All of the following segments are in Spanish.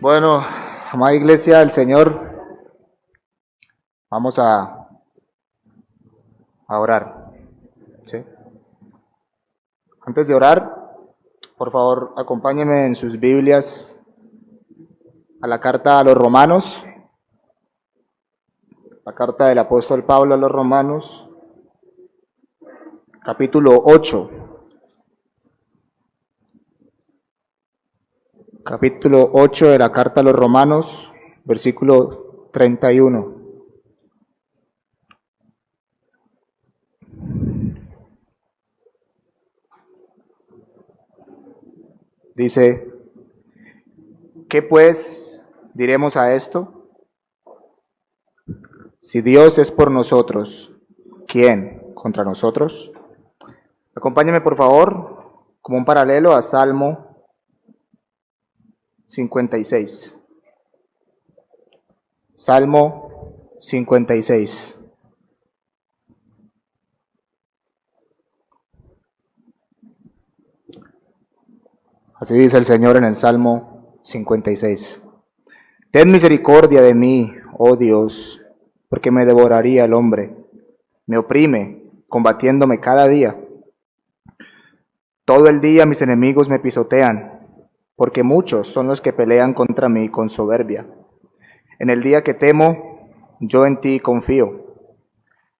Bueno, amada iglesia del Señor, vamos a orar. ¿Sí? Antes de orar, por favor, acompáñenme en sus Biblias a la carta a los Romanos, la carta del apóstol Pablo a los Romanos, capítulo 8. Capítulo 8 de la carta a los Romanos, versículo 31. Dice, ¿qué pues diremos a esto? Si Dios es por nosotros, ¿quién contra nosotros? Acompáñame por favor, como un paralelo a Salmo 56. Salmo 56. Así dice el Señor en el Salmo 56. Ten misericordia de mí, oh Dios, porque me devoraría el hombre. Me oprime, combatiéndome cada día. Todo el día mis enemigos me pisotean, porque muchos son los que pelean contra mí con soberbia. En el día que temo, yo en ti confío.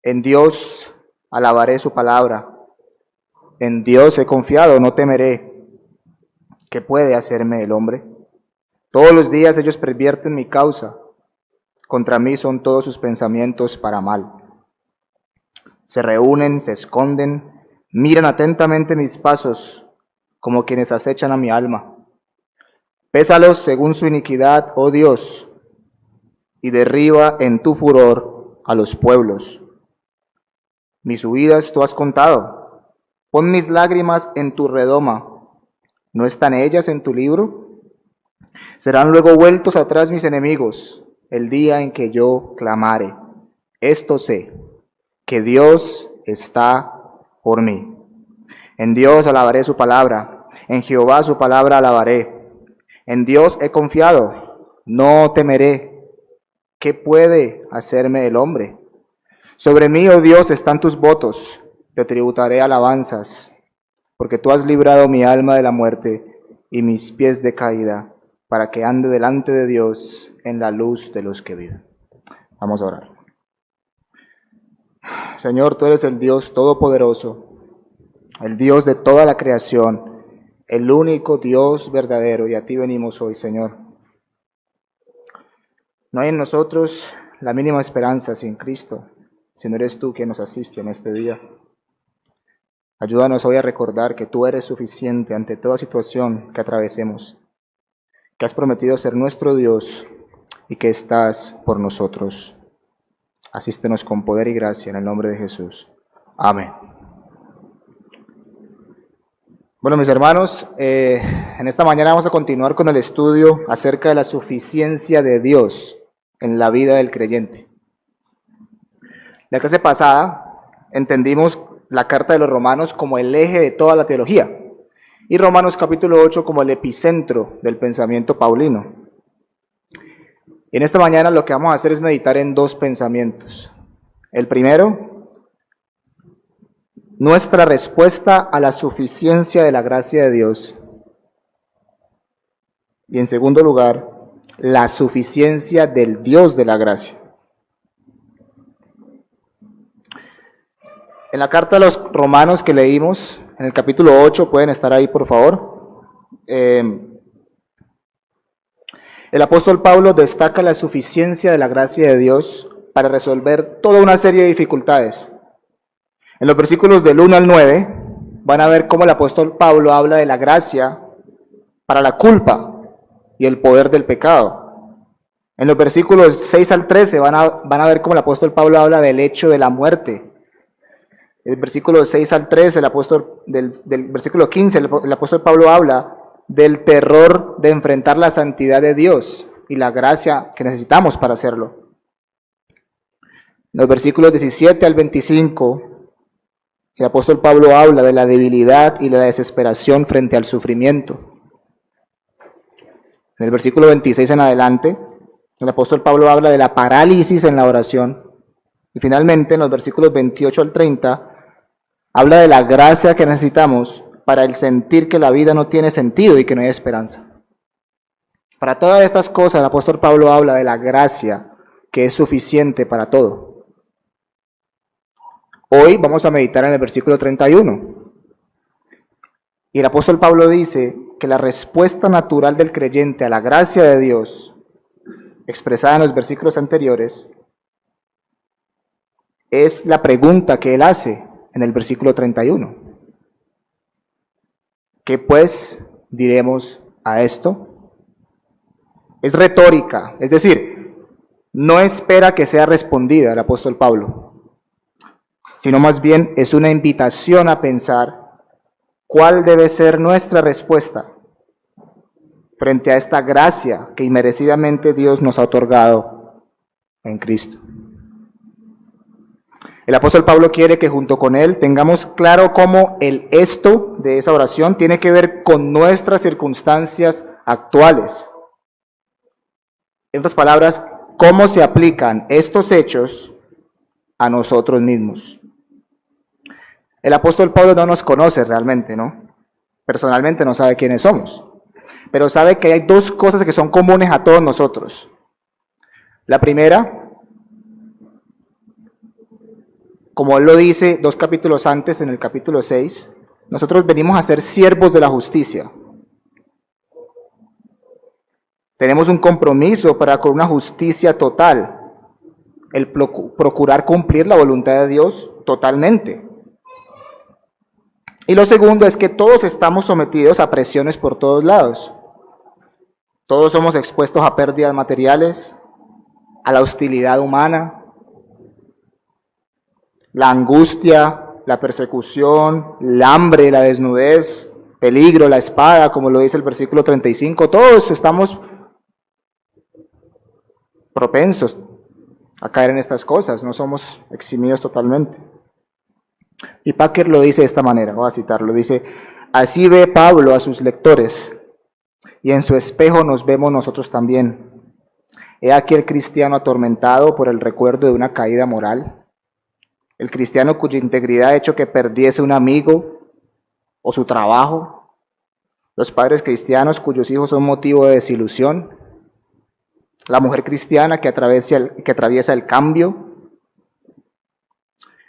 En Dios alabaré su palabra. En Dios he confiado, no temeré. ¿Qué puede hacerme el hombre? Todos los días ellos pervierten mi causa. Contra mí son todos sus pensamientos para mal. Se reúnen, se esconden, miran atentamente mis pasos, como quienes acechan a mi alma. Pésalos según su iniquidad, oh Dios, y derriba en tu furor a los pueblos. Mis huidas tú has contado. Pon mis lágrimas en tu redoma. ¿No están ellas en tu libro? Serán luego vueltos atrás mis enemigos, el día en que yo clamare. Esto sé, que Dios está por mí. En Dios alabaré su palabra, en Jehová su palabra alabaré. En Dios he confiado, no temeré. ¿Qué puede hacerme el hombre? Sobre mí, oh Dios, están tus votos, te tributaré alabanzas, porque tú has librado mi alma de la muerte y mis pies de caída, para que ande delante de Dios en la luz de los que viven. Vamos a orar. Señor, tú eres el Dios todopoderoso, el Dios de toda la creación, el único Dios verdadero, y a ti venimos hoy, Señor. No hay en nosotros la mínima esperanza sin Cristo, si no eres tú quien nos asiste en este día. Ayúdanos hoy a recordar que tú eres suficiente ante toda situación que atravesemos, que has prometido ser nuestro Dios y que estás por nosotros. Asístenos con poder y gracia en el nombre de Jesús. Amén. Bueno, mis hermanos, en esta mañana vamos a continuar con el estudio acerca de la suficiencia de Dios en la vida del creyente. La clase pasada entendimos la carta de los Romanos como el eje de toda la teología y Romanos capítulo 8 como el epicentro del pensamiento paulino. En esta mañana lo que vamos a hacer es meditar en dos pensamientos. El primero, nuestra respuesta a la suficiencia de la gracia de Dios. Y en segundo lugar, la suficiencia del Dios de la gracia. En la carta a los Romanos que leímos, en el capítulo 8, pueden estar ahí por favor, el apóstol Pablo destaca la suficiencia de la gracia de Dios para resolver toda una serie de dificultades. En los versículos del 1 al 9 van a ver cómo el apóstol Pablo habla de la gracia para la culpa y el poder del pecado. En los versículos 6 al 13 van a ver cómo el apóstol Pablo habla del hecho de la muerte. El versículo 6 al 13, del versículo 15, el apóstol Pablo habla del terror de enfrentar la santidad de Dios y la gracia que necesitamos para hacerlo. En los versículos 17 al 25, el apóstol Pablo habla de la debilidad y la desesperación frente al sufrimiento. En el versículo 26 en adelante, el apóstol Pablo habla de la parálisis en la oración. Y finalmente, en los versículos 28 al 30, habla de la gracia que necesitamos para el sentir que la vida no tiene sentido y que no hay esperanza. Para todas estas cosas, el apóstol Pablo habla de la gracia que es suficiente para todo. Hoy vamos a meditar en el versículo 31. Y el apóstol Pablo dice que la respuesta natural del creyente a la gracia de Dios, expresada en los versículos anteriores, es la pregunta que él hace en el versículo 31. ¿Qué pues diremos a esto? Es retórica, es decir, no espera que sea respondida el apóstol Pablo, sino más bien es una invitación a pensar cuál debe ser nuestra respuesta frente a esta gracia que inmerecidamente Dios nos ha otorgado en Cristo. El apóstol Pablo quiere que junto con él tengamos claro cómo el esto de esa oración tiene que ver con nuestras circunstancias actuales. En otras palabras, cómo se aplican estos hechos a nosotros mismos. El apóstol Pablo no nos conoce realmente, ¿no? Personalmente no sabe quiénes somos, pero sabe que hay dos cosas que son comunes a todos nosotros. La primera, como él lo dice 2 capítulos antes, en el capítulo 6, nosotros venimos a ser siervos de la justicia. Tenemos un compromiso para con una justicia total, el procurar cumplir la voluntad de Dios totalmente. Y lo segundo es que todos estamos sometidos a presiones por todos lados. Todos somos expuestos a pérdidas materiales, a la hostilidad humana, la angustia, la persecución, el hambre, la desnudez, peligro, la espada, como lo dice el versículo 35. Todos estamos propensos a caer en estas cosas, no somos eximidos totalmente. Y Packer lo dice de esta manera, voy a citarlo, dice: así ve Pablo a sus lectores, y en su espejo nos vemos nosotros también. He aquí el cristiano atormentado por el recuerdo de una caída moral, el cristiano cuya integridad ha hecho que perdiese un amigo o su trabajo, los padres cristianos cuyos hijos son motivo de desilusión, la mujer cristiana que atraviesa el cambio,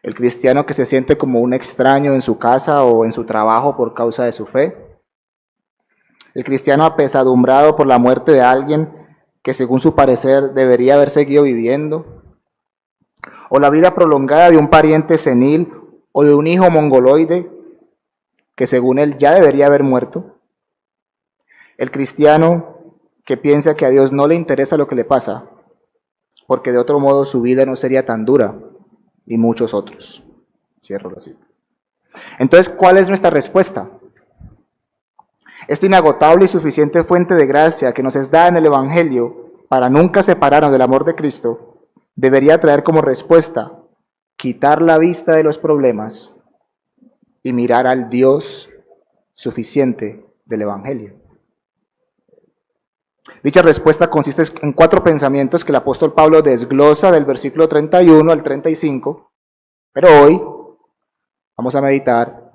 el cristiano que se siente como un extraño en su casa o en su trabajo por causa de su fe, el cristiano apesadumbrado por la muerte de alguien que según su parecer debería haber seguido viviendo, o la vida prolongada de un pariente senil o de un hijo mongoloide que según él ya debería haber muerto, el cristiano que piensa que a Dios no le interesa lo que le pasa, porque de otro modo su vida no sería tan dura, y muchos otros. Cierro la cita. Entonces, ¿cuál es nuestra respuesta? Esta inagotable y suficiente fuente de gracia que nos es dada en el Evangelio para nunca separarnos del amor de Cristo, debería traer como respuesta quitar la vista de los problemas y mirar al Dios suficiente del Evangelio. Dicha respuesta consiste en 4 pensamientos que el apóstol Pablo desglosa del versículo 31 al 35, pero hoy vamos a meditar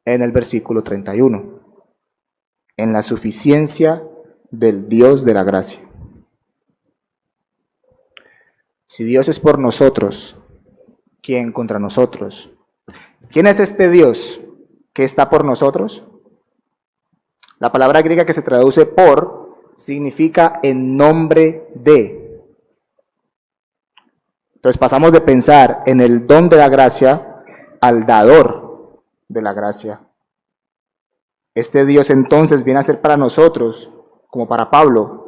en el versículo 31, en la suficiencia del Dios de la gracia. Si Dios es por nosotros, ¿quién contra nosotros? ¿Quién es este Dios que está por nosotros? La palabra griega que se traduce por significa en nombre de. Entonces pasamos de pensar en el don de la gracia al dador de la gracia. Este Dios entonces viene a ser para nosotros, como para Pablo,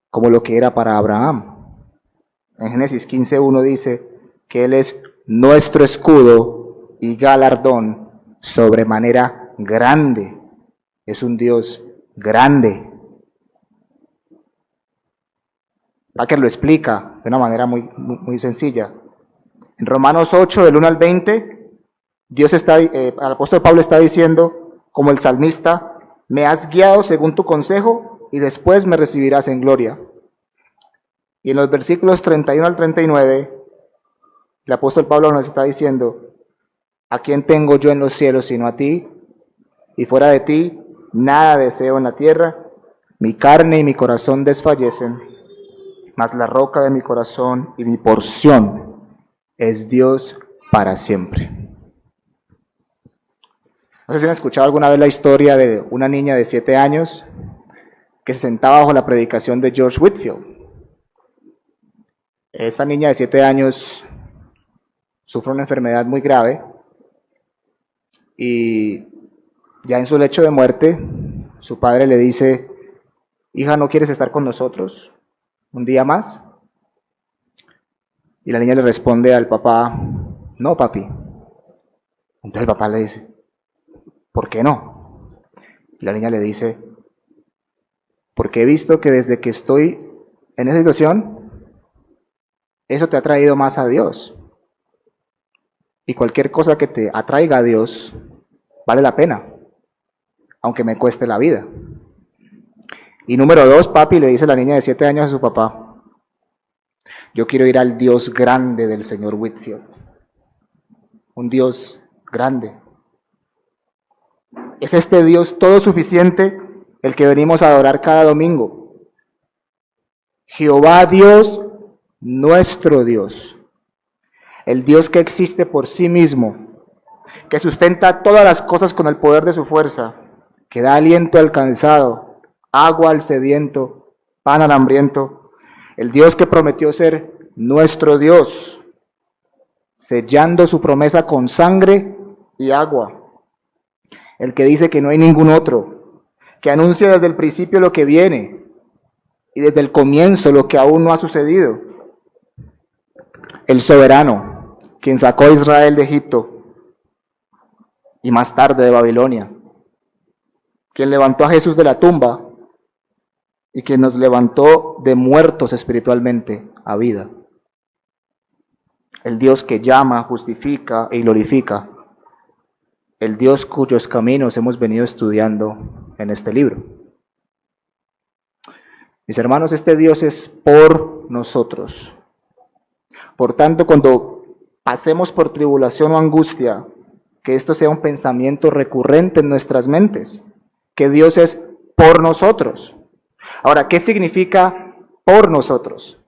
como lo que era para Abraham. En Génesis 15:1 dice que Él es nuestro escudo y galardón sobremanera grande. Es un Dios grande. Packer lo explica de una manera muy sencilla. En Romanos 8, del 1 al 20, el apóstol Pablo está diciendo, como el salmista: me has guiado según tu consejo y después me recibirás en gloria. Y en los versículos 31 al 39, el apóstol Pablo nos está diciendo: ¿a quién tengo yo en los cielos sino a ti? Y fuera de ti, nada deseo en la tierra. Mi carne y mi corazón desfallecen, mas la roca de mi corazón y mi porción es Dios para siempre. No sé si han escuchado alguna vez la historia de una niña de 7 años que se sentaba bajo la predicación de George Whitefield. Esta niña de 7 años sufre una enfermedad muy grave y ya en su lecho de muerte, su padre le dice: hija, ¿no quieres estar con nosotros un día más? Y la niña le responde al papá: no, papi. Entonces el papá le dice: ¿por qué no? Y la niña le dice: porque he visto que desde que estoy en esa situación, eso te ha traído más a Dios. Y cualquier cosa que te atraiga a Dios vale la pena, aunque me cueste la vida. Y número 2, papi, le dice la niña de 7 años a su papá: yo quiero ir al Dios grande del señor Whitefield. Un Dios grande. Es este Dios todo suficiente el que venimos a adorar cada domingo. Jehová Dios, nuestro Dios. El Dios que existe por sí mismo, que sustenta todas las cosas con el poder de su fuerza, que da aliento al cansado, agua al sediento, pan al hambriento. El Dios que prometió ser nuestro Dios, sellando su promesa con sangre y agua. El que dice que no hay ningún otro, que anuncia desde el principio lo que viene y desde el comienzo lo que aún no ha sucedido. El soberano, quien sacó a Israel de Egipto y más tarde de Babilonia, quien levantó a Jesús de la tumba y quien nos levantó de muertos espiritualmente a vida. El Dios que llama, justifica y glorifica. El Dios cuyos caminos hemos venido estudiando en este libro. Mis hermanos, este Dios es por nosotros. Por tanto, cuando pasemos por tribulación o angustia, que esto sea un pensamiento recurrente en nuestras mentes, que Dios es por nosotros. Ahora, ¿qué significa por nosotros?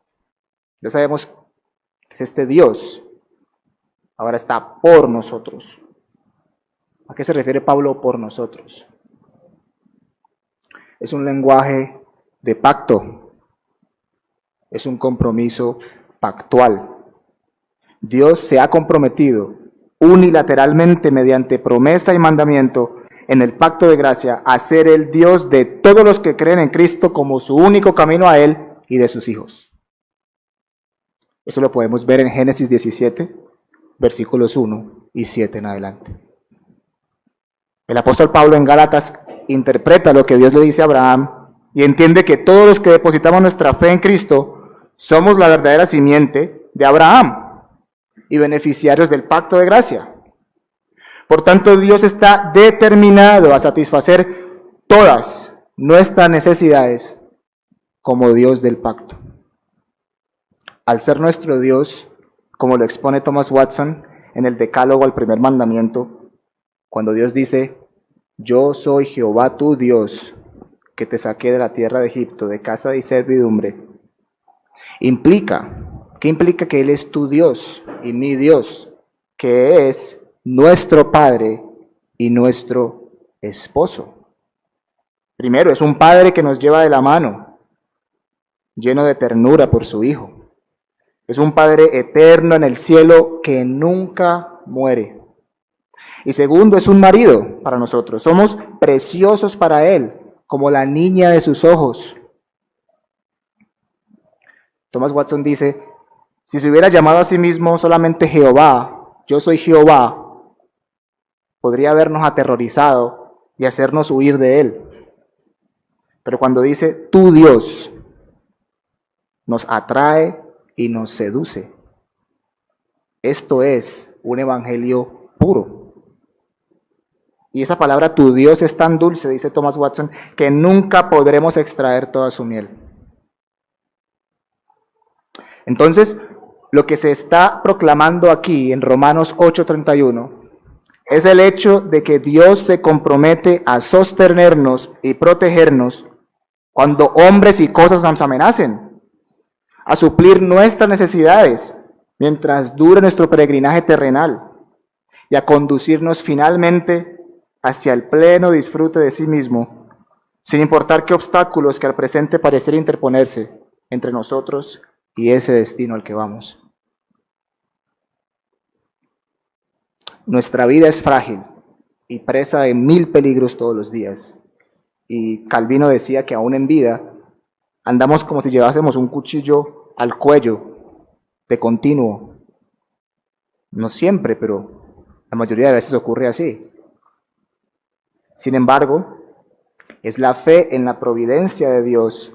Ya sabemos que es este Dios. Ahora está por nosotros. ¿A qué se refiere Pablo por nosotros? Es un lenguaje de pacto. Es un compromiso pactual. Dios se ha comprometido unilateralmente mediante promesa y mandamiento en el pacto de gracia a ser el Dios de todos los que creen en Cristo como su único camino a Él y de sus hijos. Eso lo podemos ver en Génesis 17, versículos 1 y 7 en adelante. El apóstol Pablo en Gálatas interpreta lo que Dios le dice a Abraham y entiende que todos los que depositamos nuestra fe en Cristo somos la verdadera simiente de Abraham y beneficiarios del pacto de gracia. Por tanto, Dios está determinado a satisfacer todas nuestras necesidades como Dios del pacto. Al ser nuestro Dios, como lo expone Thomas Watson en el Decálogo al primer mandamiento, cuando Dios dice: yo soy Jehová tu Dios, que te saqué de la tierra de Egipto, de casa de servidumbre, ¿qué implica? Que Él es tu Dios y mi Dios, que es nuestro Padre y nuestro esposo. Primero, es un Padre que nos lleva de la mano, lleno de ternura por su Hijo. Es un Padre eterno en el cielo que nunca muere. Y segundo, es un marido para nosotros. Somos preciosos para Él, como la niña de sus ojos. Thomas Watson dice: si se hubiera llamado a sí mismo solamente Jehová, yo soy Jehová, podría habernos aterrorizado y hacernos huir de Él. Pero cuando dice tu Dios, nos atrae y nos seduce. Esto es un evangelio puro. Y esa palabra, tu Dios, es tan dulce, dice Thomas Watson, que nunca podremos extraer toda su miel. Entonces, lo que se está proclamando aquí en Romanos 8:31 es el hecho de que Dios se compromete a sostenernos y protegernos cuando hombres y cosas nos amenacen, a suplir nuestras necesidades mientras dure nuestro peregrinaje terrenal y a conducirnos finalmente hacia el pleno disfrute de sí mismo, sin importar qué obstáculos que al presente pareciera interponerse entre nosotros y ese destino al que vamos. Nuestra vida es frágil y presa de 1000 peligros todos los días. Y Calvino decía que aún en vida andamos como si llevásemos un cuchillo al cuello de continuo. No siempre, pero la mayoría de veces ocurre así. Sin embargo, es la fe en la providencia de Dios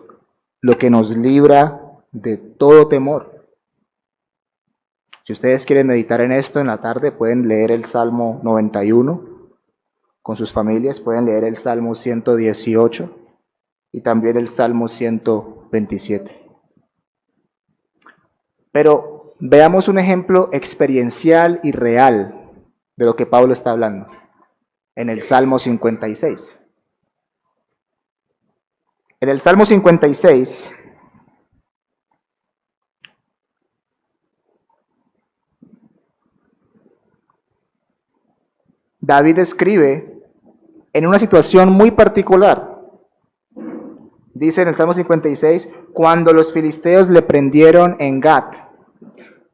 lo que nos libra de todo temor. Si ustedes quieren meditar en esto en la tarde, pueden leer el Salmo 91 con sus familias, pueden leer el Salmo 118 y también el Salmo 127. Pero veamos un ejemplo experiencial y real de lo que Pablo está hablando en el Salmo 56. En el Salmo 56, David escribe en una situación muy particular. Dice en el Salmo 56, cuando los filisteos le prendieron en Gat.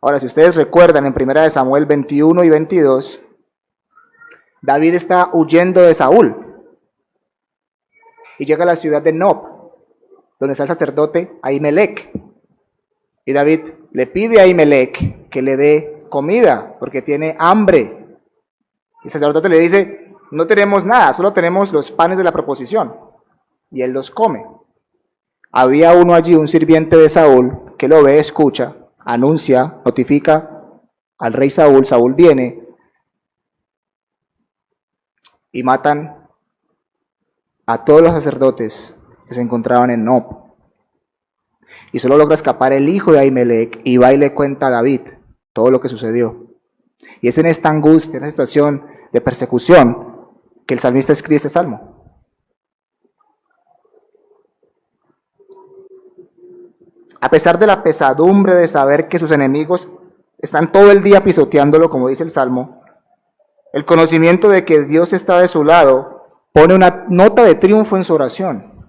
Ahora, si ustedes recuerdan, en 1 Samuel 21 y 22, David está huyendo de Saúl y llega a la ciudad de Nob, donde está el sacerdote Ahimelech. Y David le pide a Ahimelech que le dé comida, porque tiene hambre. Y el sacerdote le dice, no tenemos nada, solo tenemos los panes de la proposición. Y él los come. Había uno allí, un sirviente de Saúl, que lo ve, escucha, anuncia, notifica al rey Saúl. Saúl viene y matan a todos los sacerdotes que se encontraban en Nob. Y solo logra escapar el hijo de Ahimelech y va y le cuenta a David todo lo que sucedió. Y es en esta angustia, en esta situación de persecución, que el salmista escribe este salmo. A pesar de la pesadumbre de saber que sus enemigos están todo el día pisoteándolo, como dice el salmo, el conocimiento de que Dios está de su lado pone una nota de triunfo en su oración.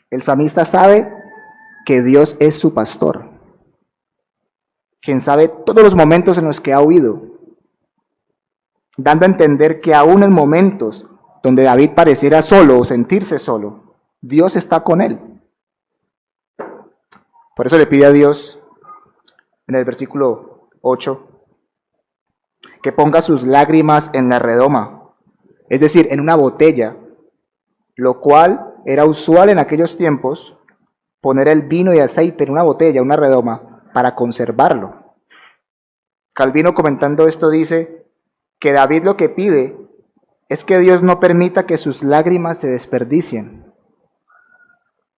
El salmista sabe que Dios es su pastor, quien sabe todos los momentos en los que ha huido, dando a entender que aún en momentos donde David pareciera solo o sentirse solo, Dios está con él. Por eso le pide a Dios, en el versículo 8, que ponga sus lágrimas en la redoma, es decir, en una botella, lo cual era usual en aquellos tiempos, poner el vino y aceite en una botella, una redoma, para conservarlo. Calvino, comentando esto, dice que David lo que pide es que Dios no permita que sus lágrimas se desperdicien,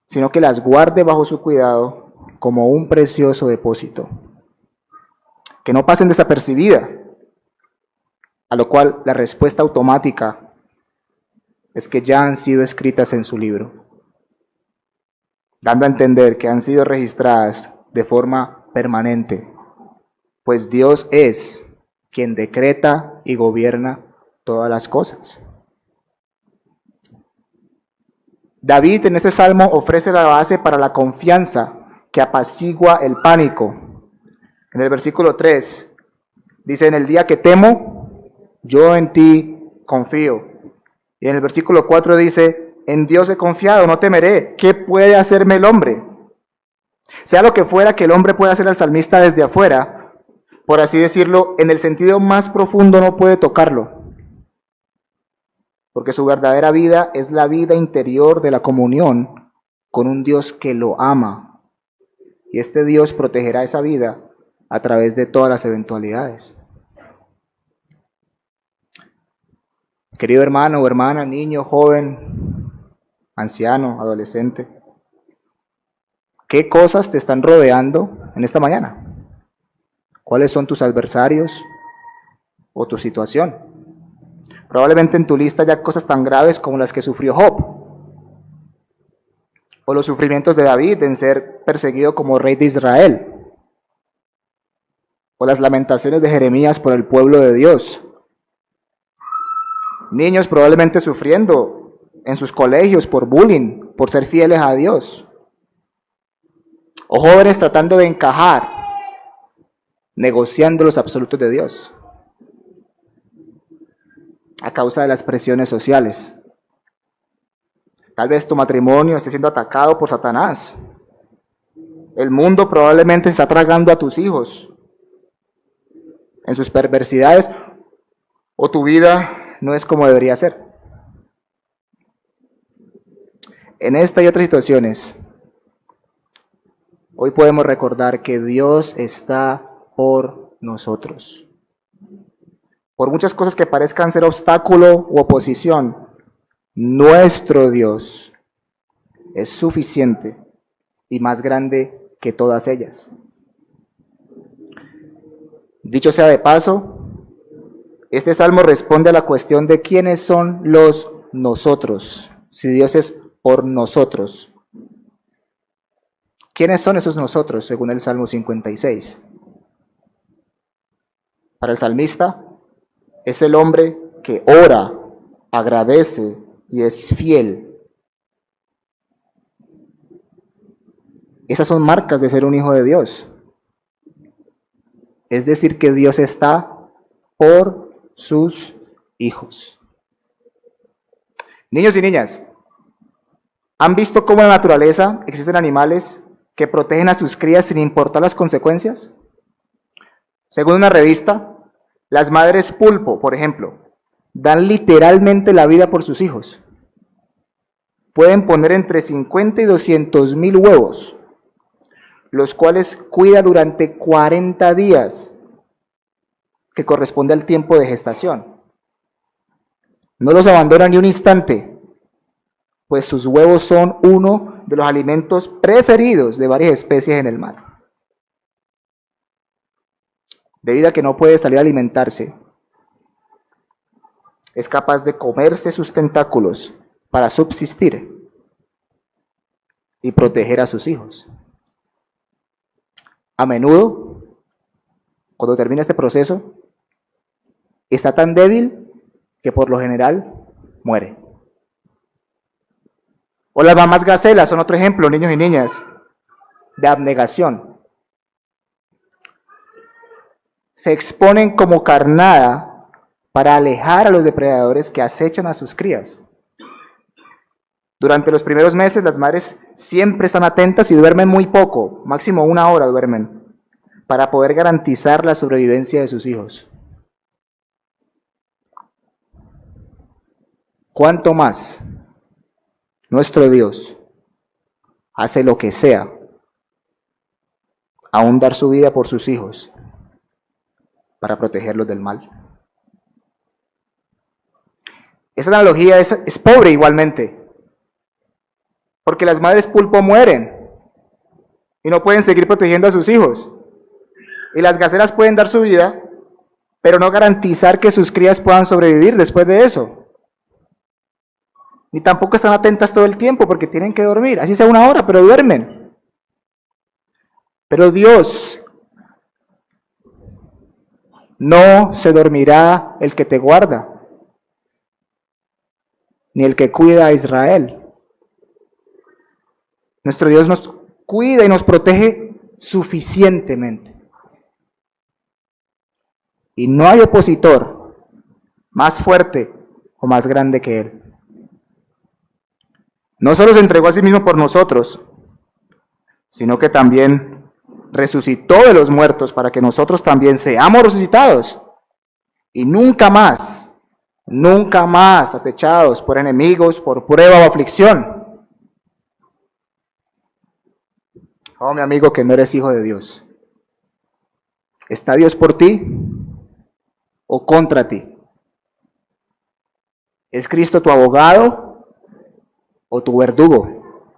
sino que las guarde bajo su cuidado como un precioso depósito, que no pasen desapercibidas, a lo cual la respuesta automática es que ya han sido escritas en su libro, dando a entender que han sido registradas de forma permanente, pues Dios es quien decreta y gobierna todas las cosas. David en este salmo ofrece la base para la confianza que apacigua el pánico. En el versículo 3 dice, en el día que temo, yo en ti confío. Y en el versículo 4 dice, en Dios he confiado, no temeré. ¿Qué puede hacerme el hombre? Sea lo que fuera que el hombre pueda hacer al salmista desde afuera, por así decirlo, en el sentido más profundo no puede tocarlo. Porque su verdadera vida es la vida interior de la comunión con un Dios que lo ama. Y este Dios protegerá esa vida a través de todas las eventualidades. Querido hermano o hermana, niño, joven, anciano, adolescente, ¿qué cosas te están rodeando en esta mañana? ¿Cuáles son tus adversarios o tu situación? Probablemente en tu lista haya cosas tan graves como las que sufrió Job, o los sufrimientos de David en ser perseguido como rey de Israel, o las lamentaciones de Jeremías por el pueblo de Dios. Niños probablemente sufriendo en sus colegios por bullying, por ser fieles a Dios. O jóvenes tratando de encajar, negociando los absolutos de Dios, a causa de las presiones sociales. Tal vez tu matrimonio esté siendo atacado por Satanás. El mundo probablemente está tragando a tus hijos en sus perversidades, o tu vida no es como debería ser. En esta y otras situaciones, hoy podemos recordar que Dios está por nosotros. Por muchas cosas que parezcan ser obstáculo u oposición, nuestro Dios es suficiente y más grande que todas ellas. Dicho sea de paso, este salmo responde a la cuestión de quiénes son los nosotros, si Dios es por nosotros. ¿Quiénes son esos nosotros, según el Salmo 56? Para el salmista, es el hombre que ora, agradece y es fiel. Esas son marcas de ser un hijo de Dios. Es decir, que Dios está por sus hijos. Niños y niñas, ¿han visto cómo en la naturaleza existen animales que protegen a sus crías sin importar las consecuencias? Según una revista, las madres pulpo, por ejemplo, dan literalmente la vida por sus hijos. Pueden poner entre 50 y 200,000 huevos, los cuales cuida durante 40 días, que corresponde al tiempo de gestación. No los abandona ni un instante, pues sus huevos son uno de los alimentos preferidos de varias especies en el mar. Debido a que no puede salir a alimentarse, es capaz de comerse sus tentáculos para subsistir y proteger a sus hijos. A menudo, cuando termina este proceso, está tan débil que por lo general muere. O las mamás gacelas son otro ejemplo, niños y niñas, de abnegación. Se exponen como carnada para alejar a los depredadores que acechan a sus crías. Durante los primeros meses, las madres siempre están atentas y duermen muy poco, máximo 1 hora duermen, para poder garantizar la sobrevivencia de sus hijos. ¿Cuánto más nuestro Dios hace lo que sea, aún dar su vida por sus hijos, para protegerlos del mal? Esta analogía es pobre igualmente, porque las madres pulpo mueren y no pueden seguir protegiendo a sus hijos. Y las gacelas pueden dar su vida, pero no garantizar que sus crías puedan sobrevivir después de eso. Ni tampoco están atentas todo el tiempo porque tienen que dormir, así sea 1 hora, pero duermen. Pero Dios, no se dormirá el que te guarda, ni el que cuida a Israel. Nuestro Dios nos cuida y nos protege suficientemente. Y no hay opositor más fuerte o más grande que Él. No solo se entregó a sí mismo por nosotros, sino que también resucitó de los muertos para que nosotros también seamos resucitados y nunca más acechados por enemigos, por prueba o aflicción. Oh, mi amigo, que no eres hijo de Dios. ¿Está Dios por ti o contra ti? ¿Es Cristo tu abogado o tu verdugo?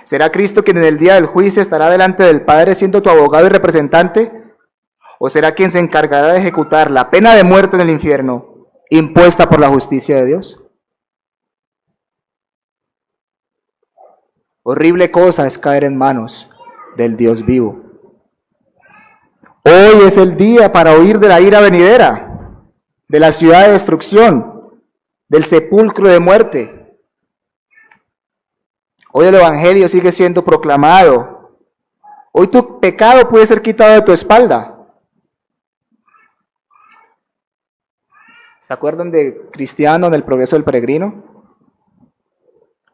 ¿Será Cristo quien en el día del juicio estará delante del Padre siendo tu abogado y representante? ¿O será quien se encargará de ejecutar la pena de muerte en el infierno impuesta por la justicia de Dios? Horrible cosa es caer en manos del Dios vivo. Hoy es el día para huir de la ira venidera, de la ciudad de destrucción, del sepulcro de muerte. Hoy el Evangelio sigue siendo proclamado. Hoy tu pecado puede ser quitado de tu espalda. ¿Se acuerdan de Cristiano en el progreso del peregrino?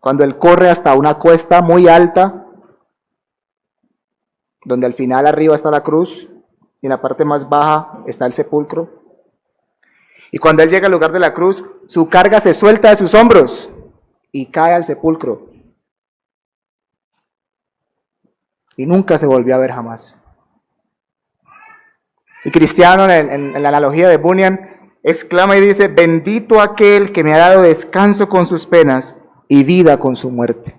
Cuando él corre hasta una cuesta muy alta, donde al final arriba está la cruz y en la parte más baja está el sepulcro. Y cuando él llega al lugar de la cruz, su carga se suelta de sus hombros y cae al sepulcro. Y nunca se volvió a ver jamás. Y Cristiano, en la analogía de Bunyan, exclama y dice: bendito aquel que me ha dado descanso con sus penas y vida con su muerte.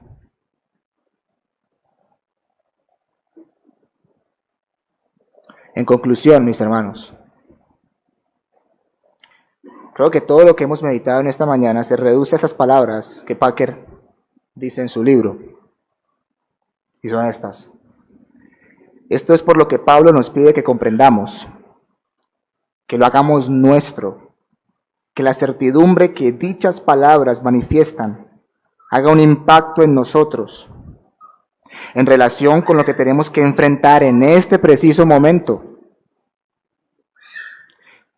En conclusión, mis hermanos, creo que todo lo que hemos meditado en esta mañana se reduce a esas palabras que Packer dice en su libro. Y son estas: esto es por lo que Pablo nos pide que comprendamos, que lo hagamos nuestro, que la certidumbre que dichas palabras manifiestan haga un impacto en nosotros, en relación con lo que tenemos que enfrentar en este preciso momento.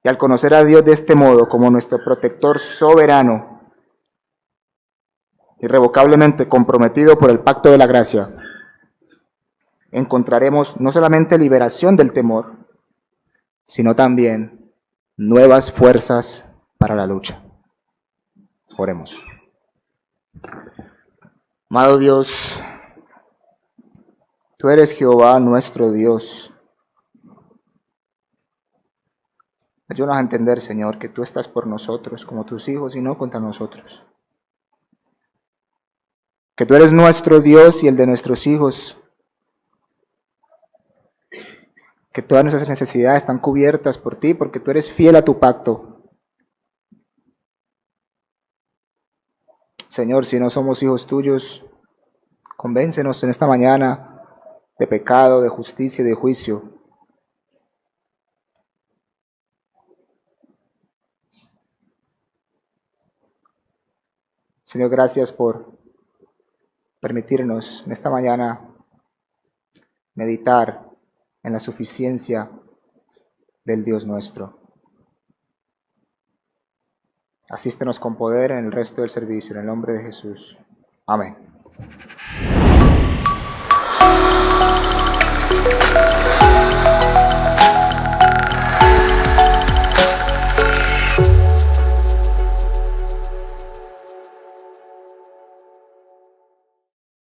Y al conocer a Dios de este modo como nuestro protector soberano, irrevocablemente comprometido por el pacto de la gracia, encontraremos no solamente liberación del temor, sino también nuevas fuerzas para la lucha. Oremos. Amado Dios, tú eres Jehová nuestro Dios. Ayúdanos a entender, Señor, que tú estás por nosotros como tus hijos y no contra nosotros. Que tú eres nuestro Dios y el de nuestros hijos. Que todas nuestras necesidades están cubiertas por ti porque tú eres fiel a tu pacto. Señor, si no somos hijos tuyos, convéncenos en esta mañana de pecado, de justicia y de juicio. Señor, gracias por permitirnos en esta mañana meditar en la suficiencia del Dios nuestro. Asístenos con poder en el resto del servicio, en el nombre de Jesús. Amén.